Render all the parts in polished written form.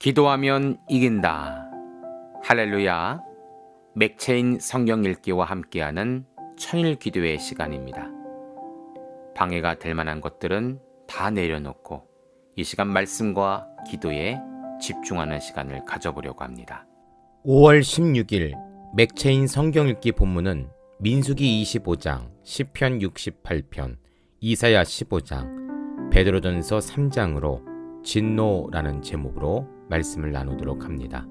기도하면 이긴다. 할렐루야. 맥체인 성경 읽기와 함께하는 천일 기도의 시간입니다. 방해가 될 만한 것들은 다 내려놓고 이 시간 말씀과 기도에 집중하는 시간을 가져보려고 합니다. 5월 16일 맥체인 성경 읽기 본문은 민수기 25장, 시편 68편, 이사야 15장, 베드로전서 3장으로 진노라는 제목으로 말씀을 나누도록 합니다.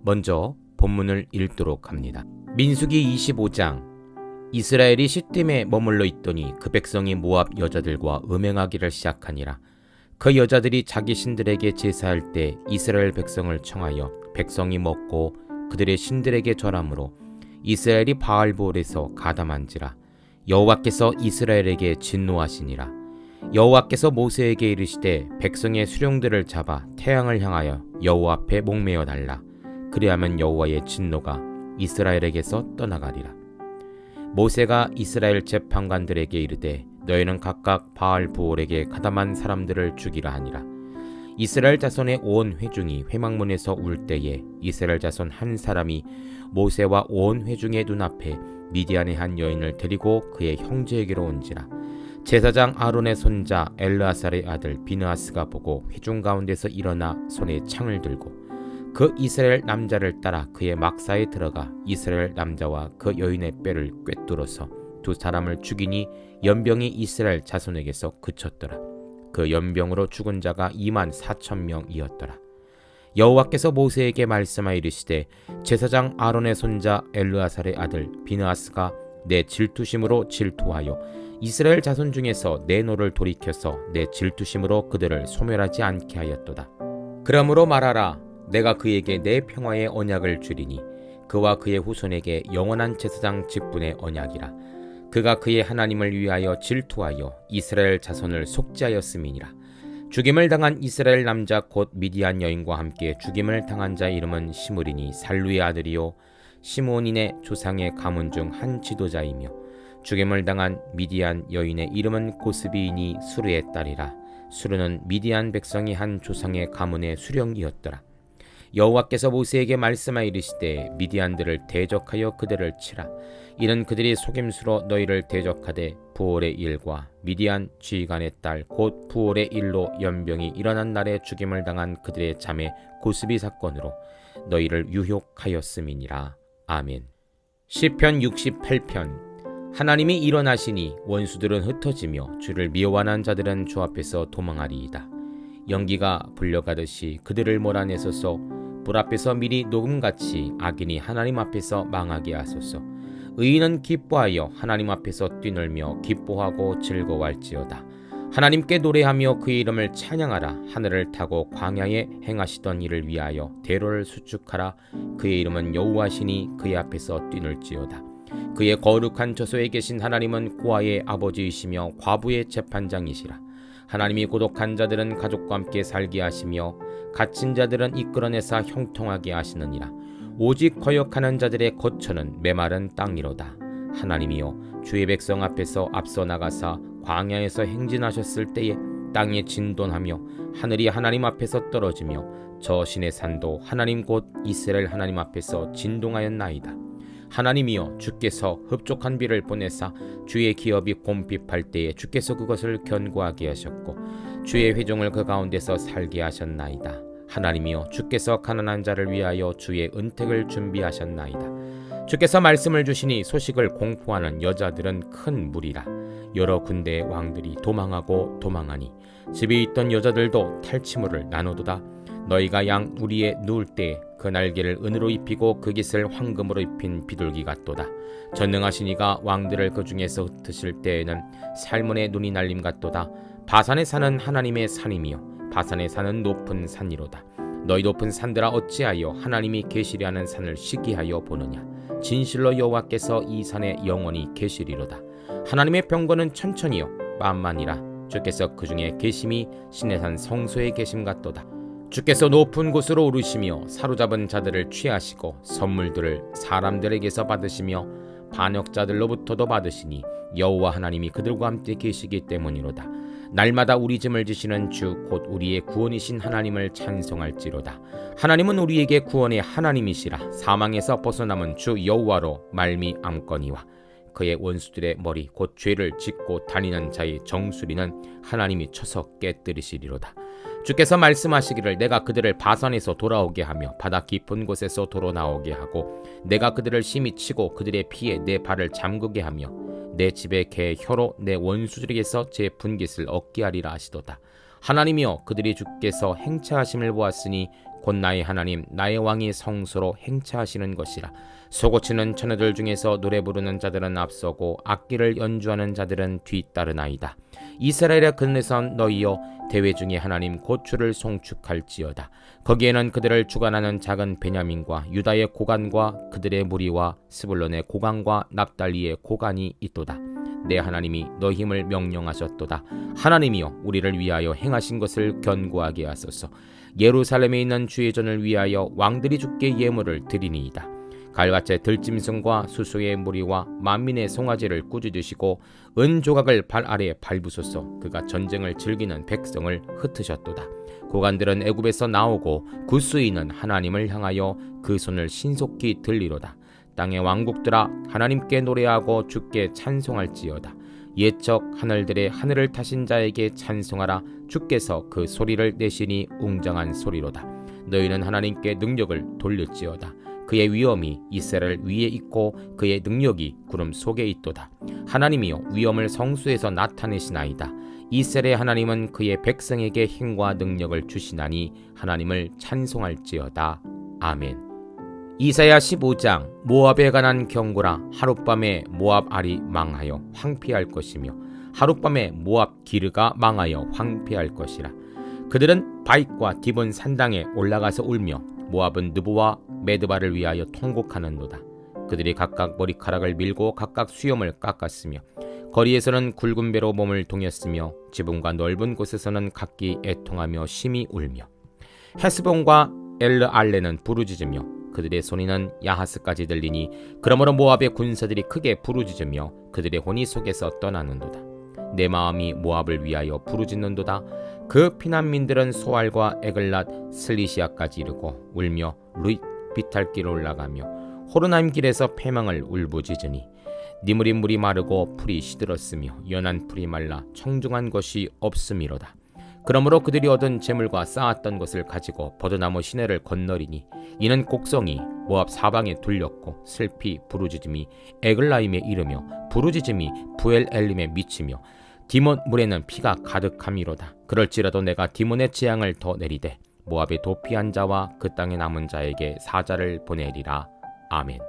먼저 본문을 읽도록 합니다. 민수기 25장. 이스라엘이 시딤에 머물러 있더니 그 백성이 모압 여자들과 음행하기를 시작하니라. 그 여자들이 자기 신들에게 제사할 때 이스라엘 백성을 청하여 백성이 먹고 그들의 신들에게 절함으로 이스라엘이 바알볼에서 가담한지라. 여호와께서 이스라엘에게 진노하시니라. 여호와께서 모세에게 이르시되 백성의 수령들을 잡아 태양을 향하여 여호와 앞에 목매어 달라. 그리하면 여호와의 진노가 이스라엘에게서 떠나가리라. 모세가 이스라엘 재판관들에게 이르되 너희는 각각 바알부올에게 가담한 사람들을 죽이라 하니라. 이스라엘 자손의 온 회중이 회막문에서 울 때에 이스라엘 자손 한 사람이 모세와 온 회중의 눈앞에 미디안의 한 여인을 데리고 그의 형제에게로 온지라. 제사장 아론의 손자 엘르아살의 아들 비느하스가 보고 회중 가운데서 일어나 손에 창을 들고 그 이스라엘 남자를 따라 그의 막사에 들어가 이스라엘 남자와 그 여인의 뼈를 꿰뚫어서 두 사람을 죽이니 연병이 이스라엘 자손에게서 그쳤더라. 그 연병으로 죽은 자가 24,000명이었더라. 여호와께서 모세에게 말씀하여 이르시되 제사장 아론의 손자 엘르아살의 아들 비느하스가 내 질투심으로 질투하여 이스라엘 자손 중에서 내 노를 돌이켜서 내 질투심으로 그들을 소멸하지 않게 하였도다. 그러므로 말하라. 내가 그에게 내 평화의 언약을 주리니 그와 그의 후손에게 영원한 제사장 직분의 언약이라. 그가 그의 하나님을 위하여 질투하여 이스라엘 자손을 속죄하였음이니라. 죽임을 당한 이스라엘 남자 곧 미디안 여인과 함께 죽임을 당한 자 이름은 시므리니 살루의 아들이요 시므온인의 조상의 가문 중 한 지도자이며 죽임을 당한 미디안 여인의 이름은 고스비이니 수르의 딸이라. 수르는 미디안 백성이 한 조상의 가문의 수령이었더라. 여호와께서 모세에게 말씀하여 이르시되 미디안들을 대적하여 그들을 치라. 이는 그들이 속임수로 너희를 대적하되 부올의 일과 미디안 지휘관의 딸 곧 부올의 일로 연병이 일어난 날에 죽임을 당한 그들의 자매 고스비 사건으로 너희를 유혹하였음이니라. 아멘. 시편 68편. 하나님이 일어나시니 원수들은 흩어지며 주를 미워하는 자들은 주 앞에서 도망하리이다. 연기가 불려가듯이 그들을 몰아내소서. 불 앞에서 미리 녹음같이 악인이 하나님 앞에서 망하게 하소서. 의인은 기뻐하여 하나님 앞에서 뛰놀며 기뻐하고 즐거워할지어다. 하나님께 노래하며 그의 이름을 찬양하라. 하늘을 타고 광야에 행하시던 일을 위하여 대로를 수축하라. 그의 이름은 여호와시니 그의 앞에서 뛰놀지어다. 그의 거룩한 저소에 계신 하나님은 고아의 아버지이시며 과부의 재판장이시라. 하나님이 고독한 자들은 가족과 함께 살게 하시며 갇힌 자들은 이끌어내사 형통하게 하시느니라. 오직 거역하는 자들의 거처는 메마른 땅이로다. 하나님이여 주의 백성 앞에서 앞서 나가사 광야에서 행진하셨을 때에 땅이 진동하며 하늘이 하나님 앞에서 떨어지며 저 신의 산도 하나님 곧 이스라엘 하나님 앞에서 진동하였나이다. 하나님이여 주께서 흡족한 비를 보내사 주의 기업이 곰핍할 때에 주께서 그것을 견고하게 하셨고 주의 회중을 그 가운데서 살게 하셨나이다. 하나님이여 주께서 가난한 자를 위하여 주의 은택을 준비하셨나이다. 주께서 말씀을 주시니 소식을 공포하는 여자들은 큰 무리라. 여러 군대의 왕들이 도망하고 도망하니 집에 있던 여자들도 탈취물을 나누도다. 너희가 양 우리에 누울 때 그 날개를 은으로 입히고 그 깃을 황금으로 입힌 비둘기 같도다. 전능하신 이가 왕들을 그 중에서 흩으실 때에는 살몬의 눈이 날림 같도다. 바산에 사는 하나님의 산이며 바산에 사는 높은 산이로다. 너희 높은 산들아 어찌하여 하나님이 계시리 하는 산을 시기하여 보느냐. 진실로 여호와께서 이 산에 영원히 계시리로다. 하나님의 병거는 천천히요 만만이라. 주께서 그 중에 계심이 신의 산 성소에 계심 같도다. 주께서 높은 곳으로 오르시며 사로잡은 자들을 취하시고 선물들을 사람들에게서 받으시며 반역자들로부터도 받으시니 여호와 하나님이 그들과 함께 계시기 때문이로다. 날마다 우리 짐을 지시는 주 곧 우리의 구원이신 하나님을 찬송할지로다. 하나님은 우리에게 구원의 하나님이시라. 사망에서 벗어남은 주 여호와로 말미암거니와 그의 원수들의 머리 곧 죄를 짓고 다니는 자의 정수리는 하나님이 쳐서 깨뜨리시리로다. 주께서 말씀하시기를 내가 그들을 바산에서 돌아오게 하며 바다 깊은 곳에서 도로 나오게 하고 내가 그들을 심히 치고 그들의 피에 내 발을 잠그게 하며 내 집에 개의 혀로 내 원수들에게서 제 분깃을 얻게 하리라 하시도다. 하나님이여 그들이 주께서 행차하심을 보았으니 곧 나의 하나님 나의 왕이 성소로 행차하시는 것이라. 소고치는 처녀들 중에서 노래 부르는 자들은 앞서고 악기를 연주하는 자들은 뒤따르나이다. 이스라엘의 근내선 너희여 대회 중에 하나님 곧 주를 송축할지어다. 거기에는 그들을 주관하는 작은 베냐민과 유다의 고관과 그들의 무리와 스불론의 고관과 납달리의 고관이 있도다. 내 하나님이 너희 힘을 명령하셨도다. 하나님이여 우리를 위하여 행하신 것을 견고하게 하소서. 예루살렘에 있는 주의 전을 위하여 왕들이 주께 예물을 드리니이다. 갈같이 들짐승과 수수의 무리와 만민의 송아지를 꾸짖으시고 은 조각을 발 아래에 밟으소서. 그가 전쟁을 즐기는 백성을 흩으셨도다. 고관들은 애굽에서 나오고 구스인은 하나님을 향하여 그 손을 신속히 들리로다. 땅의 왕국들아 하나님께 노래하고 주께 찬송할지어다. 옛적 하늘들의 하늘을 타신 자에게 찬송하라. 주께서 그 소리를 내시니 웅장한 소리로다. 너희는 하나님께 능력을 돌릴지어다. 그의 위엄이 이스라엘 위에 있고 그의 능력이 구름 속에 있도다. 하나님이여 위엄을 성수에서 나타내시나이다. 이스라엘의 하나님은 그의 백성에게 힘과 능력을 주시나니 하나님을 찬송할지어다. 아멘. 이사야 15장 모압에 관한 경고라. 하룻밤에 모압 알이 망하여 황폐할 것이며 하룻밤에 모압 기르가 망하여 황폐할 것이라. 그들은 바익과 디본 산당에 올라가서 울며 모압은 느보와 메드바를 위하여 통곡하는도다. 그들이 각각 머리카락을 밀고 각각 수염을 깎았으며 거리에서는 굵은 배로 몸을 동였으며 지붕과 넓은 곳에서는 각기 애통하며 심히 울며 헤스본과 엘르알레는 부르짖으며 그들의 소리는 야하스까지 들리니 그러므로 모압의 군사들이 크게 부르짖으며 그들의 혼이 속에서 떠나는도다. 내 마음이 모압을 위하여 부르짖는도다. 그 피난민들은 소알과 에글랏 슬리시아까지 이르고 울며 루잇 비탈길을 올라가며 호르나임 길에서 패망을 울부짖으니 니무린 물이 마르고 풀이 시들었으며 연한 풀이 말라 청중한 것이 없음이로다. 그러므로 그들이 얻은 재물과 쌓았던 것을 가지고 버드나무 시내를 건너리니 이는 곡성이 모압 사방에 둘렸고 슬피 부르짖음이 에글라임에 이르며 부르짖음이 부엘 엘림에 미치며 디몬 물에는 피가 가득함이로다. 그럴지라도 내가 디몬의 재앙을 더 내리되 모압의 도피한 자와 그 땅에 남은 자에게 사자를 보내리라. 아멘.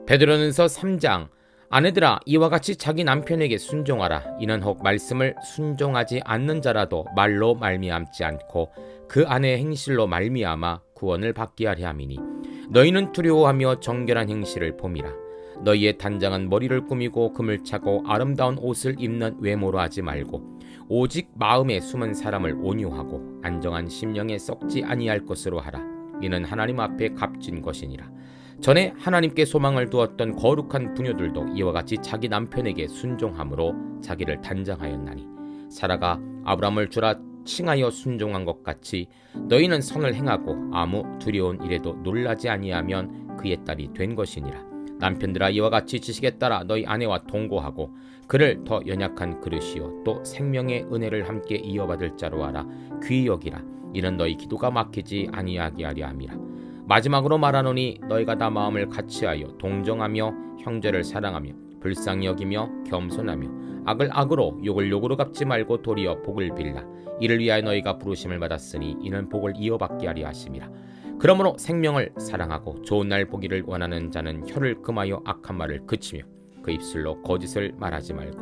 베드로는서 3장 아내들아 이와 같이 자기 남편에게 순종하라. 이는 혹 말씀을 순종하지 않는 자라도 말로 말미암지 않고 그 아내의 행실로 말미암아 구원을 받게 하려 함이니 너희는 두려워하며 정결한 행실을 봄이라. 너희의 단장은 머리를 꾸미고 금을 차고 아름다운 옷을 입는 외모로 하지 말고 오직 마음에 숨은 사람을 온유하고 안정한 심령에 썩지 아니할 것으로 하라. 이는 하나님 앞에 값진 것이니라. 전에 하나님께 소망을 두었던 거룩한 부녀들도 이와 같이 자기 남편에게 순종함으로 자기를 단장하였나니 사라가 아브라함을 주라 칭하여 순종한 것 같이 너희는 선을 행하고 아무 두려운 일에도 놀라지 아니하면 그의 딸이 된 것이니라. 남편들아 이와 같이 지식에 따라 너희 아내와 동거하고 그를 더 연약한 그릇이요 또 생명의 은혜를 함께 이어받을 자로 알아 귀히 여기라. 이는 너희 기도가 막히지 아니하게 하려 함이라. 마지막으로 말하노니 너희가 다 마음을 같이하여 동정하며 형제를 사랑하며 불쌍히 여기며 겸손하며 악을 악으로 욕을 욕으로 갚지 말고 도리어 복을 빌라. 이를 위하여 너희가 부르심을 받았으니 이는 복을 이어받게 하려 하심이라. 그러므로 생명을 사랑하고 좋은 날 보기를 원하는 자는 혀를 금하여 악한 말을 그치며 그 입술로 거짓을 말하지 말고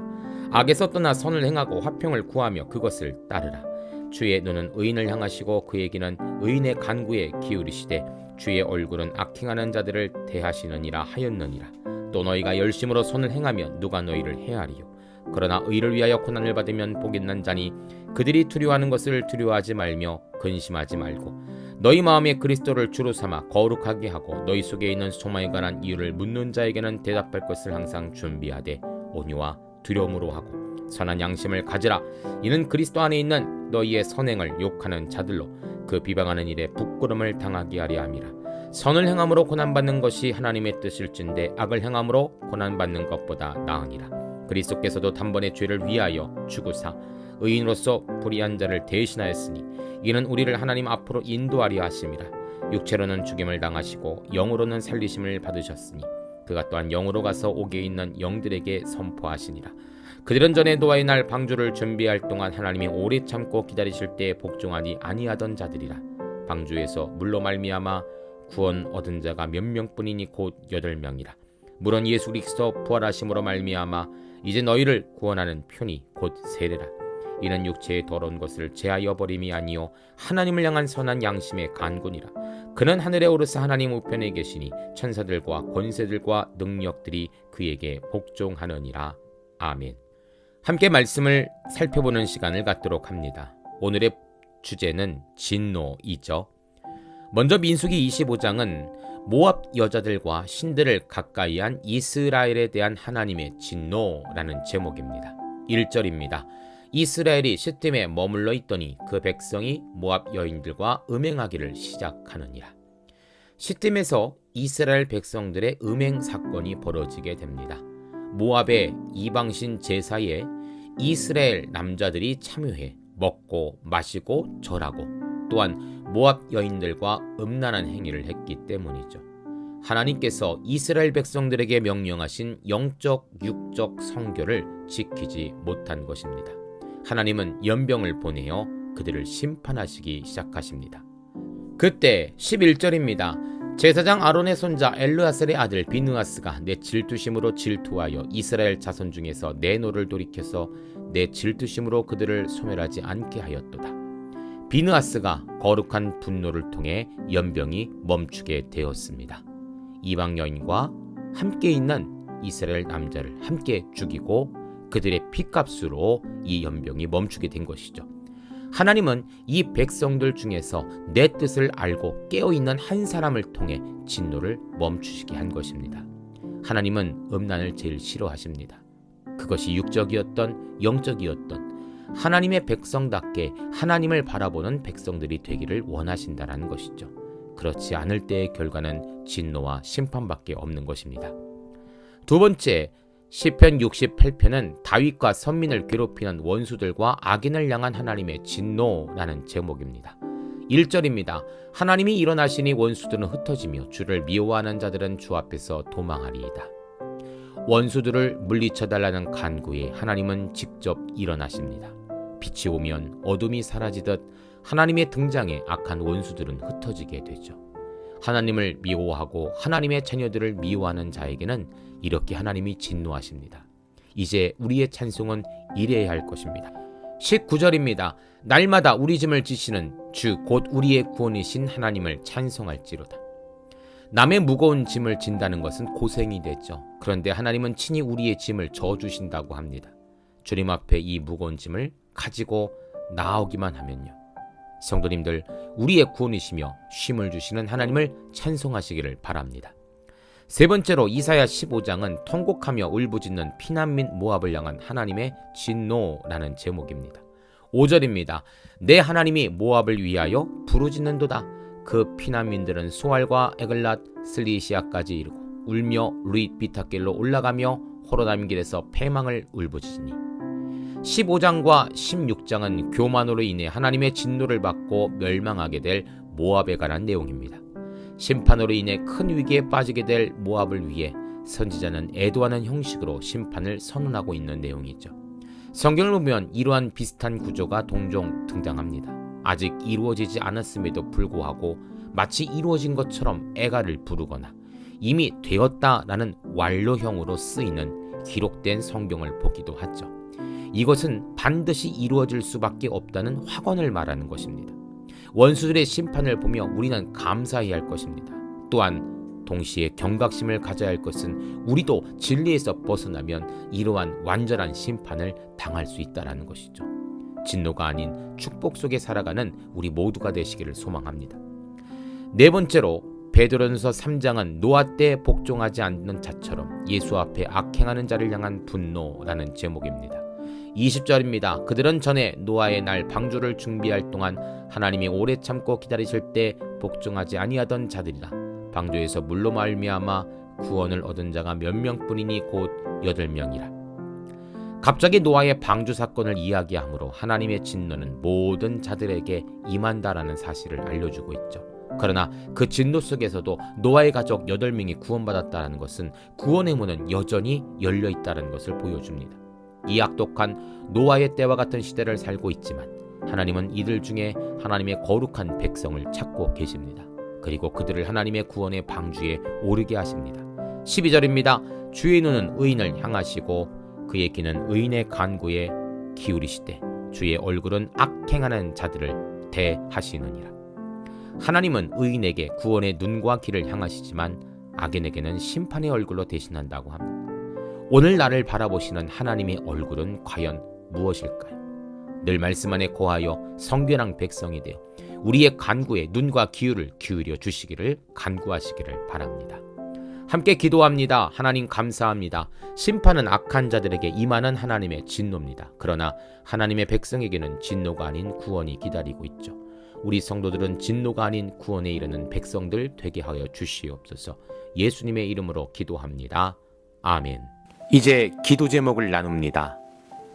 악에서 떠나 선을 행하고 화평을 구하며 그것을 따르라. 주의 눈은 의인을 향하시고 그에게는 의인의 간구에 기울이시되 주의 얼굴은 악행하는 자들을 대하시느니라 하였느니라. 또 너희가 열심으로 선을 행하면 누가 너희를 해하리요. 그러나 의를 위하여 고난을 받으면 복 있는 자니 그들이 두려워하는 것을 두려워하지 말며 근심하지 말고 너희 마음에 그리스도를 주로 삼아 거룩하게 하고 너희 속에 있는 소망에 관한 이유를 묻는 자에게는 대답할 것을 항상 준비하되 온유와 두려움으로 하고 선한 양심을 가지라. 이는 그리스도 안에 있는 너희의 선행을 욕하는 자들로 그 비방하는 일에 부끄러움을 당하게 하려 함이라. 선을 행함으로 고난받는 것이 하나님의 뜻일진데 악을 행함으로 고난받는 것보다 나으니라. 그리스도께서도 단번에 죄를 위하여 죽으사 의인으로서 불의한 자를 대신하였으니 이는 우리를 하나님 앞으로 인도하려 하심이라. 육체로는 죽임을 당하시고 영으로는 살리심을 받으셨으니 그가 또한 영으로 가서 옥에 있는 영들에게 선포하시니라. 그들은 전에 노아의 날 방주를 준비할 동안 하나님이 오래 참고 기다리실 때 복종하니 아니하던 자들이라. 방주에서 물로 말미암아 구원 얻은 자가 몇 명뿐이니 곧 8명이라. 물은 예수 그리스도 부활하심으로 말미암아 이제 너희를 구원하는 편이 곧 세례라. 이는 육체의 더러운 것을 제하여 버림이 아니요 하나님을 향한 선한 양심의 간군이라. 그는 하늘에 오르사 하나님 우편에 계시니 천사들과 권세들과 능력들이 그에게 복종하느니라. 아멘. 함께 말씀을 살펴보는 시간을 갖도록 합니다. 오늘의 주제는 진노이죠. 먼저 민수기 25장은 모압 여자들과 신들을 가까이 한 이스라엘에 대한 하나님의 진노라는 제목입니다. 1절입니다. 이스라엘이 시팀에 머물러 있더니 그 백성이 모압 여인들과 음행하기를 시작하느니라. 시팀에서 이스라엘 백성들의 음행 사건이 벌어지게 됩니다. 모압의 이방신 제사에 이스라엘 남자들이 참여해 먹고 마시고 절하고 또한 모압 여인들과 음란한 행위를 했기 때문이죠. 하나님께서 이스라엘 백성들에게 명령하신 영적, 육적 성결을 지키지 못한 것입니다. 하나님은 연병을 보내어 그들을 심판하시기 시작하십니다. 그때 11절입니다. 제사장 아론의 손자 엘르아셀의 아들 비느하스가 내 질투심으로 질투하여 이스라엘 자손 중에서 내 노를 돌이켜서 내 질투심으로 그들을 소멸하지 않게 하였도다. 비느하스가 거룩한 분노를 통해 연병이 멈추게 되었습니다. 이방 여인과 함께 있는 이스라엘 남자를 함께 죽이고 그들의 피값으로 이 연병이 멈추게 된 것이죠. 하나님은 이 백성들 중에서 내 뜻을 알고 깨어있는 한 사람을 통해 진노를 멈추시게 한 것입니다. 하나님은 음란을 제일 싫어하십니다. 그것이 육적이었던 영적이었던 하나님의 백성답게 하나님을 바라보는 백성들이 되기를 원하신다라는 것이죠. 그렇지 않을 때의 결과는 진노와 심판밖에 없는 것입니다. 두 번째, 시편 68편은 다윗과 선민을 괴롭히는 원수들과 악인을 향한 하나님의 진노라는 제목입니다. 1절입니다. 하나님이 일어나시니 원수들은 흩어지며 주를 미워하는 자들은 주 앞에서 도망하리이다. 원수들을 물리쳐달라는 간구에 하나님은 직접 일어나십니다. 빛이 오면 어둠이 사라지듯 하나님의 등장에 악한 원수들은 흩어지게 되죠. 하나님을 미워하고 하나님의 자녀들을 미워하는 자에게는 이렇게 하나님이 진노하십니다. 이제 우리의 찬송은 이래야 할 것입니다. 19절입니다. 날마다 우리 짐을 지시는 주 곧 우리의 구원이신 하나님을 찬송할지로다. 남의 무거운 짐을 진다는 것은 고생이 되죠. 그런데 하나님은 친히 우리의 짐을 져주신다고 합니다. 주님 앞에 이 무거운 짐을 가지고 나오기만 하면요. 성도님들, 우리의 구원이시며 쉼을 주시는 하나님을 찬송하시기를 바랍니다. 세 번째로 이사야 15장은 통곡하며 울부짖는 피난민 모압을 향한 하나님의 진노라는 제목입니다. 5절입니다. 내 하나님이 모압을 위하여 부르짖는도다. 그 피난민들은 소알과 에글랏 슬리시아까지 이르고 울며 루잇 비타길로 올라가며 호로담 길에서 패망을 울부짖으니. 15장과 16장은 교만으로 인해 하나님의 진노를 받고 멸망하게 될 모압에 관한 내용입니다. 심판으로 인해 큰 위기에 빠지게 될 모압을 위해 선지자는 애도하는 형식으로 심판을 선언하고 있는 내용이죠. 성경을 보면 이러한 비슷한 구조가 종종 등장합니다. 아직 이루어지지 않았음에도 불구하고 마치 이루어진 것처럼 애가를 부르거나 이미 되었다라는 완료형으로 쓰이는 기록된 성경을 보기도 하죠. 이것은 반드시 이루어질 수밖에 없다는 확언을 말하는 것입니다. 원수들의 심판을 보며 우리는 감사해야 할 것입니다. 또한 동시에 경각심을 가져야 할 것은 우리도 진리에서 벗어나면 이러한 완전한 심판을 당할 수 있다는 것이죠. 진노가 아닌 축복 속에 살아가는 우리 모두가 되시기를 소망합니다. 네 번째로 베드로전서 3장은 노아 때 복종하지 않는 자처럼 예수 앞에 악행하는 자를 향한 분노라는 제목입니다. 20절입니다. 그들은 전에 노아의 날 방주를 준비할 동안 하나님이 오래 참고 기다리실 때 복종하지 아니하던 자들이라. 방주에서 물로 말미암아 구원을 얻은 자가 몇 명뿐이니 곧 8명이라. 갑자기 노아의 방주 사건을 이야기하므로 하나님의 진노는 모든 자들에게 임한다라는 사실을 알려주고 있죠. 그러나 그 진노 속에서도 노아의 가족 8명이 구원받았다는 것은 구원의 문은 여전히 열려있다는 것을 보여줍니다. 이 악독한 노아의 때와 같은 시대를 살고 있지만 하나님은 이들 중에 하나님의 거룩한 백성을 찾고 계십니다. 그리고 그들을 하나님의 구원의 방주에 오르게 하십니다. 12절입니다. 주의 눈은 의인을 향하시고 그의 귀는 의인의 간구에 기울이시되 주의 얼굴은 악행하는 자들을 대하시느니라. 하나님은 의인에게 구원의 눈과 귀를 향하시지만 악인에게는 심판의 얼굴로 대신한다고 합니다. 오늘 나를 바라보시는 하나님의 얼굴은 과연 무엇일까요? 늘 말씀 안에 거하여 성결한 백성이 되어 우리의 간구에 눈과 귀를 기울여 주시기를 간구하시기를 바랍니다. 함께 기도합니다. 하나님 감사합니다. 심판은 악한 자들에게 임하는 하나님의 진노입니다. 그러나 하나님의 백성에게는 진노가 아닌 구원이 기다리고 있죠. 우리 성도들은 진노가 아닌 구원에 이르는 백성들 되게 하여 주시옵소서. 예수님의 이름으로 기도합니다. 아멘. 이제 기도 제목을 나눕니다.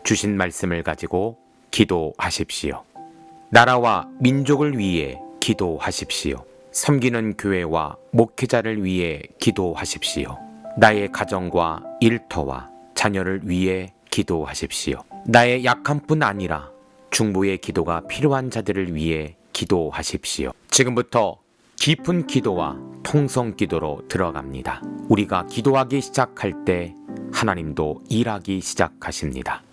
주신 말씀을 가지고 기도하십시오. 나라와 민족을 위해 기도하십시오. 섬기는 교회와 목회자를 위해 기도하십시오. 나의 가정과 일터와 자녀를 위해 기도하십시오. 나의 약함뿐 아니라 중보의 기도가 필요한 자들을 위해 기도하십시오. 지금부터 깊은 기도와 통성 기도로 들어갑니다. 우리가 기도하기 시작할 때 하나님도 일하기 시작하십니다.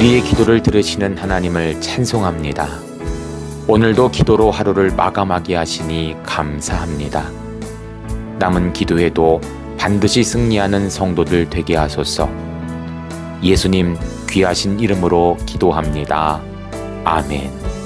우리의 기도를 들으시는 하나님을 찬송합니다. 오늘도 기도로 하루를 마감하게 하시니 감사합니다. 남은 기도에도 반드시 승리하는 성도들 되게 하소서. 예수님 귀하신 이름으로 기도합니다. 아멘.